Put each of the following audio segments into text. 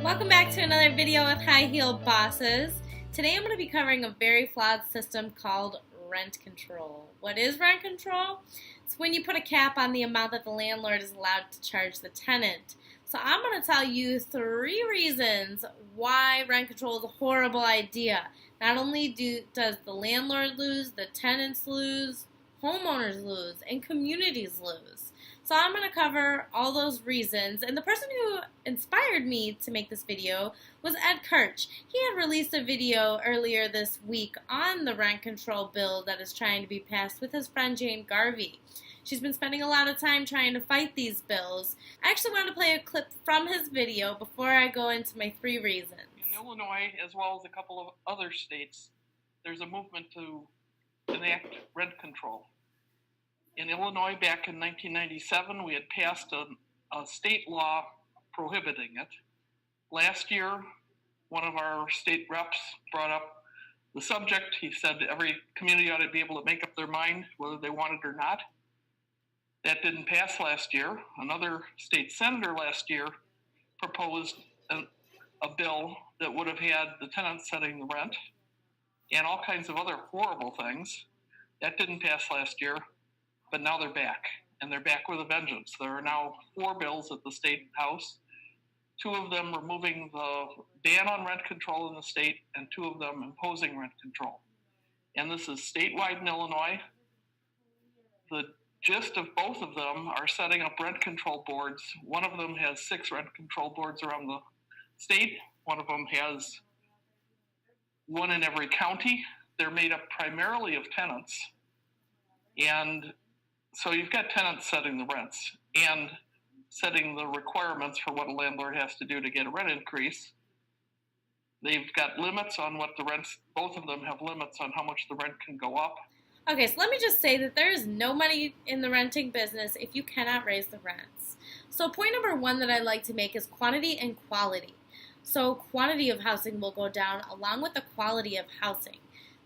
Welcome back to another video with High Heel Bosses. Today I'm going to be covering a very flawed system called rent control. What is rent control? It's when you put a cap on the amount that the landlord is allowed to charge the tenant. So I'm going to tell you 3 reasons why rent control is a horrible idea. Not only does the landlord lose, the tenants lose, homeowners lose, and communities lose. So I'm going to cover all those reasons, and the person who inspired me to make this video was Ed Kirch. He had released a video earlier this week on the rent control bill that is trying to be passed with his friend Jane Garvey. She's been spending a lot of time trying to fight these bills. I actually wanted to play a clip from his video before I go into my 3 reasons. In Illinois, as well as a couple of other states, there's a movement to enact rent control. In Illinois, back in 1997, we had passed a state law prohibiting it. Last year, one of our state reps brought up the subject. He said every community ought to be able to make up their mind whether they want it or not. That didn't pass last year. Another state senator last year proposed a bill that would have had the tenants setting the rent and all kinds of other horrible things. That didn't pass last year. But now they're back, and they're back with a vengeance. There are now 4 bills at the state house, 2 of them removing the ban on rent control in the state, and 2 of them imposing rent control. And this is statewide in Illinois. The gist of both of them are setting up rent control boards. One of them has 6 rent control boards around the state. One of them has 1 in every county. They're made up primarily of tenants. And so you've got tenants setting the rents and setting the requirements for what a landlord has to do to get a rent increase. They've got limits on what the rents, both of them have limits on how much the rent can go up. Okay, so let me just say that there is no money in the renting business if you cannot raise the rents. So point number 1 that I like to make is quantity and quality. So quantity of housing will go down along with the quality of housing.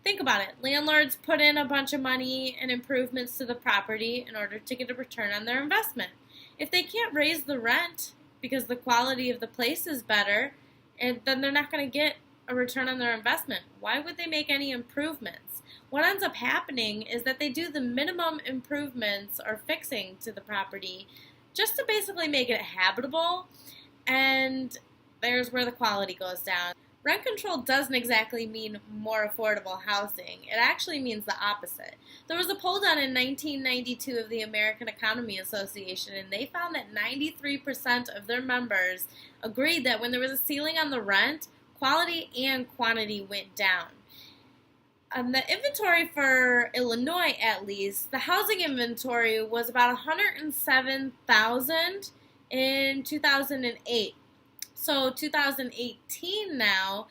Think about it. Landlords put in a bunch of money and improvements to the property in order to get a return on their investment. If they can't raise the rent because the quality of the place is better, then they're not going to get a return on their investment. Why would they make any improvements? What ends up happening is that they do the minimum improvements or fixing to the property just to basically make it habitable, and there's where the quality goes down. Rent control doesn't exactly mean more affordable housing. It actually means the opposite. There was a poll done in 1992 of the American Economy Association, and they found that 93% of their members agreed that when there was a ceiling on the rent, quality and quantity went down. The inventory for Illinois, at least, the housing inventory was about 107,000 in 2008. So 2018 now,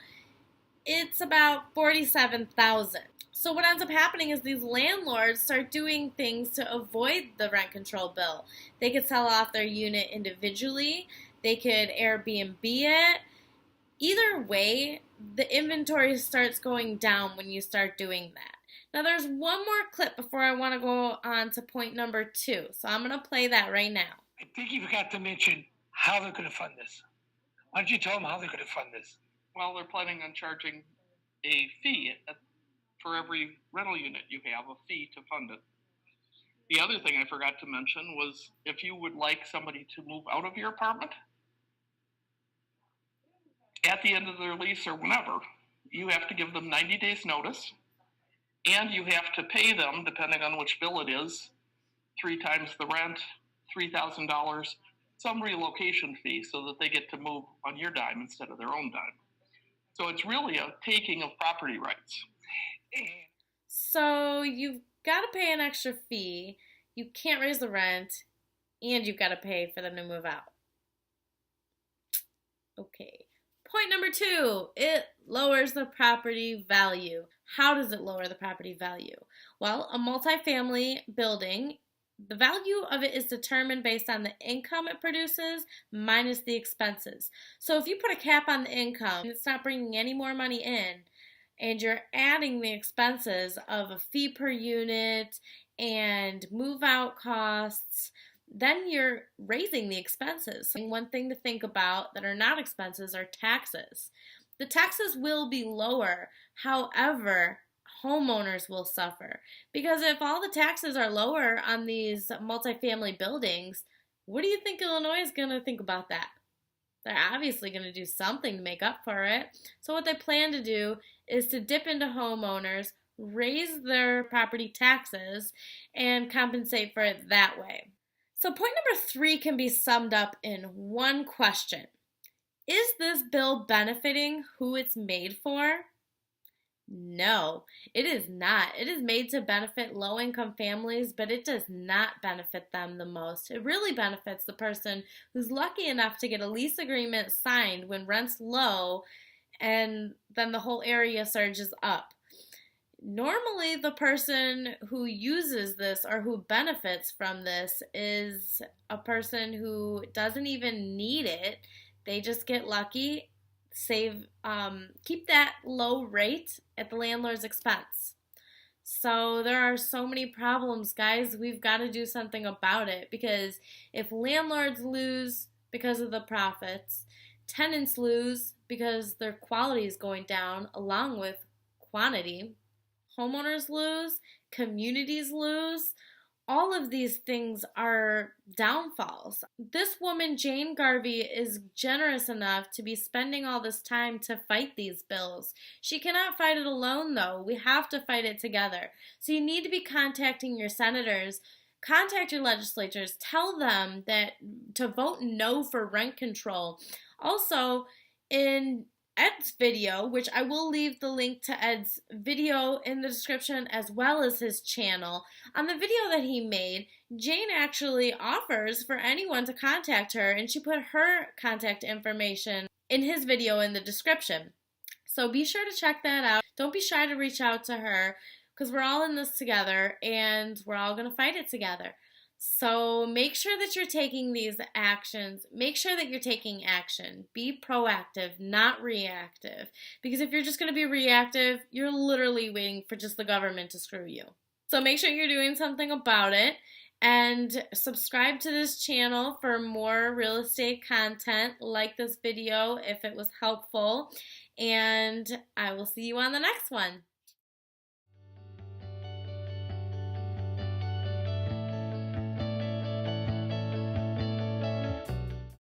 it's about 47,000. So what ends up happening is these landlords start doing things to avoid the rent control bill. They could sell off their unit individually. They could Airbnb it. Either way, the inventory starts going down when you start doing that. Now there's one more clip before I want to go on to point number 2. So I'm going to play that right now. I think you forgot to mention how they're going to fund this. Why don't you tell them how they're going to fund this? Well, they're planning on charging a fee for every rental unit you have, a fee to fund it. The other thing I forgot to mention was if you would like somebody to move out of your apartment, at the end of their lease or whenever, you have to give them 90 days notice, and you have to pay them, depending on which bill it is, 3 times the rent, $3,000, some relocation fee so that they get to move on your dime instead of their own dime. So it's really a taking of property rights. So you've got to pay an extra fee, you can't raise the rent, and you've got to pay for them to move out. Okay. Point number 2, it lowers the property value. How does it lower the property value? Well, a multifamily building, the value of it is determined based on the income it produces minus the expenses. So if you put a cap on the income, it's not bringing any more money in, and you're adding the expenses of a fee per unit and move out costs, then you're raising the expenses. And one thing to think about that are not expenses are taxes. The taxes will be lower, however, homeowners will suffer. Because if all the taxes are lower on these multifamily buildings, what do you think Illinois is going to think about that? They're obviously going to do something to make up for it. So what they plan to do is to dip into homeowners, raise their property taxes, and compensate for it that way. So point number 3 can be summed up in one question. Is this bill benefiting who it's made for? No, it is not. It is made to benefit low-income families, but it does not benefit them the most. It really benefits the person who's lucky enough to get a lease agreement signed when rent's low, and then the whole area surges up. Normally, the person who uses this or who benefits from this is a person who doesn't even need it. They just get lucky, keep that low rate at the landlord's expense. So there are so many problems, guys. We've got to do something about it, because if landlords lose because of the profits, tenants lose because their quality is going down along with quantity, homeowners lose, communities lose. All of these things are downfalls. This woman, Jane Garvey, is generous enough to be spending all this time to fight these bills. She cannot fight it alone, though. We have to fight it together. So you need to be contacting your senators. Contact your legislators. Tell them that to vote no for rent control. Also, in Ed's video, which I will leave the link to Ed's video in the description as well as his channel. On the video that he made, Jane actually offers for anyone to contact her, and she put her contact information in his video in the description. So be sure to check that out. Don't be shy to reach out to her, because we're all in this together and we're all going to fight it together. So make sure that you're taking these actions. Make sure that you're taking action. Be proactive, not reactive. Because if you're just going to be reactive, you're literally waiting for just the government to screw you. So make sure you're doing something about it. And subscribe to this channel for more real estate content. Like this video if it was helpful. And I will see you on the next one.